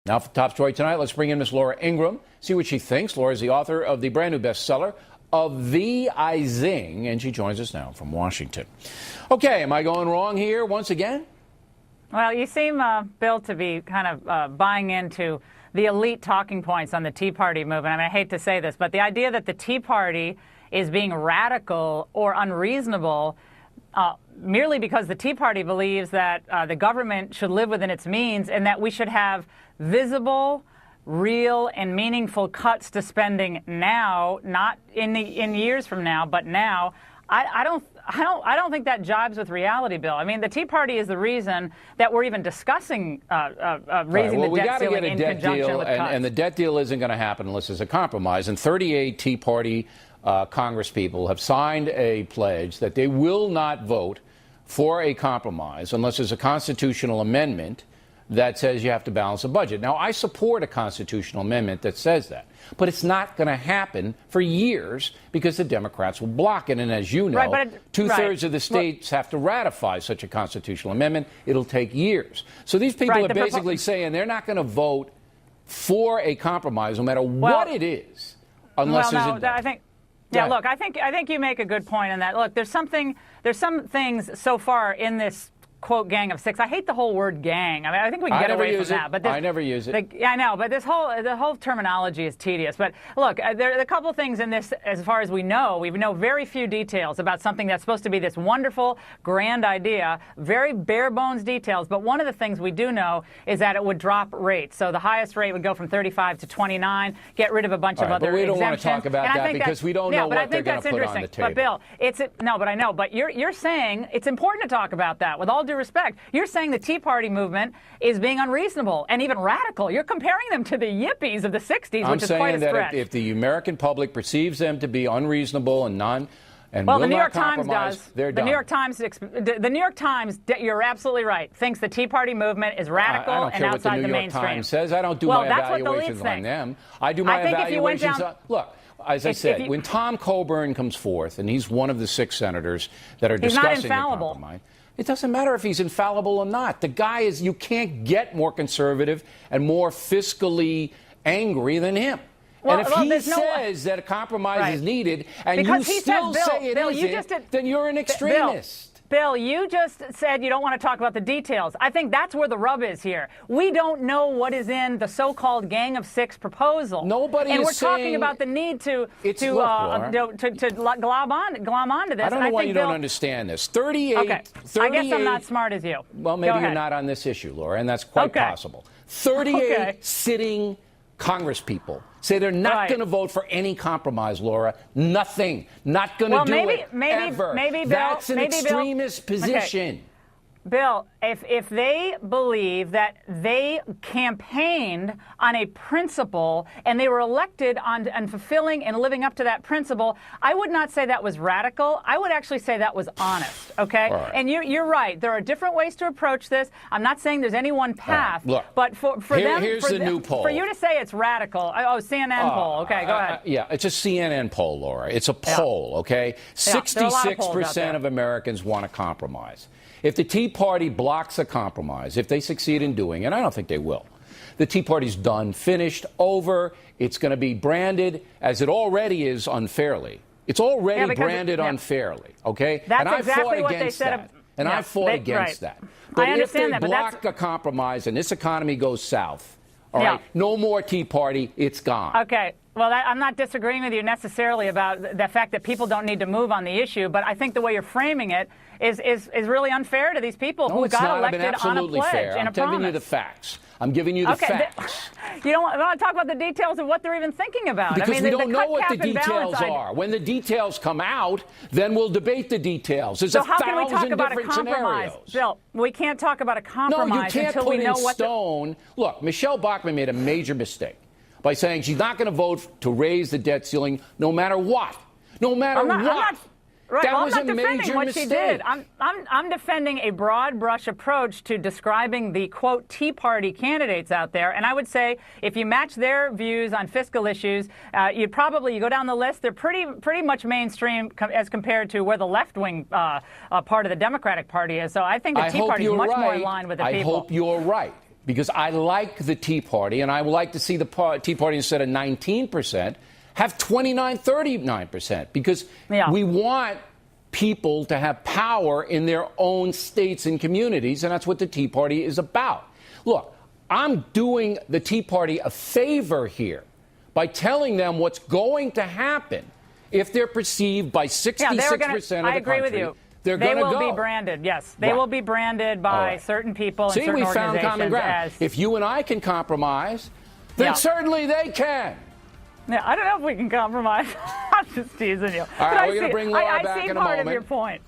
Now for the top story tonight, let's bring in Miss Laura Ingraham, see what she thinks. Laura is the author of the brand new bestseller, Of Thee I Zing, and she joins us now from Washington. Okay, am I going wrong here once again? Well, you seem, Bill, to be kind of buying into the elite talking points on the Tea Party movement. I mean, I hate to say this, but the idea that the Tea Party is being radical or unreasonable merely because the Tea Party believes that the government should live within its means and that we should have visible, real, and meaningful cuts to spending now, not in years from now, but now. I don't think that jives with reality, Bill. I mean, the Tea Party is the reason that we're even discussing raising the debt ceiling in conjunction with cuts. And the debt deal isn't going to happen unless there's a compromise. And 38 Tea Party Congress people have signed a pledge that they will not vote for a compromise unless there's a constitutional amendment that says you have to balance the budget. Now, I support a constitutional amendment that says that, but it's not going to happen for years because the Democrats will block it. And as you know, two-thirds of the states have to ratify such a constitutional amendment. It'll take years. So these people are basically saying they're not going to vote for a compromise, no matter what it is, unless there's a... Look, I think you make a good point in that. Look, there's some things so far in this quote gang of six. I hate the whole word gang. I mean, I think we can get away from that. But I never use it. I know, but the whole terminology is tedious. But look, there are a couple of things in this, as far as we know very few details about something that's supposed to be this wonderful, grand idea, very bare bones details. But one of the things we do know is that it would drop rates. So the highest rate would go from 35 to 29, get rid of a bunch of other exemptions. But we don't want to talk about that because we don't know what they're going to put on the table. But Bill, I know. But you're saying it's important to talk about that with all due respect. You're saying the Tea Party movement is being unreasonable and even radical. You're comparing them to the yippies of the 60s, which is quite a stretch. I'm saying that if the American public perceives them to be unreasonable and the New York Times does. They're done. The New York Times, you're absolutely right, thinks the Tea Party movement is radical and outside the mainstream. I don't care what the New York Times says. I don't do my evaluations on them. I do my evaluations on... Look, as I said, when Tom Coburn comes forth, and he's one of the 6 senators that are discussing the compromise... It doesn't matter if he's infallible or not. The guy is, you can't get more conservative and more fiscally angry than him. And if he says that a compromise is needed and you still say it isn't, then you're an extremist. Bill, you just said you don't want to talk about the details. I think that's where the rub is here. We don't know what is in the so-called Gang of 6 proposal. Nobody and is we're talking about the need to glom onto this. I don't know why you don't understand this. 38. Okay. I guess I'm not smart as you. Well, maybe you're not on this issue, Laura, and that's quite possible. 38 sitting Congress people say they're not going to vote for any compromise, Laura. Nothing. Not going to do it ever. Maybe, Bill, that's an extremist position. Okay. Bill, if they believe that they campaigned on a principle and they were elected on fulfilling and living up to that principle, I would not say that was radical. I would actually say that was honest, okay? Right. And you're right. There are different ways to approach this. I'm not saying there's any one path. Look, but here's the new poll. For you to say it's radical, CNN poll. Okay, go ahead. It's a CNN poll, Laura. It's a poll, okay? 66% of Americans want a compromise. If the Tea Party blocks a compromise, if they succeed in doing it, I don't think they will. The Tea Party's done, finished, over. It's going to be branded, as it already is, unfairly. It's already branded unfairly, okay? That's exactly what they said. I fought against that. But I understand if they block a compromise and this economy goes south, all right, no more Tea Party, it's gone. Okay. Well, I'm not disagreeing with you necessarily about the fact that people don't need to move on the issue, but I think the way you're framing it is really unfair to these people who got elected on a pledge and a promise. I'm giving you the facts. I'm giving you the facts. You don't want to talk about the details of what they're even thinking about. Because we don't know what the details are. When the details come out, then we'll debate the details. There's so how can we talk about a compromise? Scenarios. Bill, we can't talk about a compromise until we know what stone. Look, Michelle Bachmann made a major mistake by saying she's not going to vote to raise the debt ceiling no matter what. No matter what. That was I'm not defending what mistake. she did. I'm defending a broad brush approach to describing the, quote, Tea Party candidates out there. And I would say if you match their views on fiscal issues, you go down the list, they're pretty much mainstream as compared to where the left-wing part of the Democratic Party is. So I think the Tea Party is much more aligned with the people. I hope you're right. because I like the Tea Party, and I would like to see the Tea Party, instead of 19%, have 29, 39%, because we want people to have power in their own states and communities, and that's what the Tea Party is about. Look, I'm doing the Tea Party a favor here by telling them what's going to happen if they're perceived by 66% of the country. I agree with you. They will be branded, yes. They will be branded by certain people and certain organizations. See, we found common ground. If you and I can compromise, then certainly they can. Yeah, I don't know if we can compromise. I'm just teasing you. All right, we're going to bring Laura back in a moment. I see part of your point.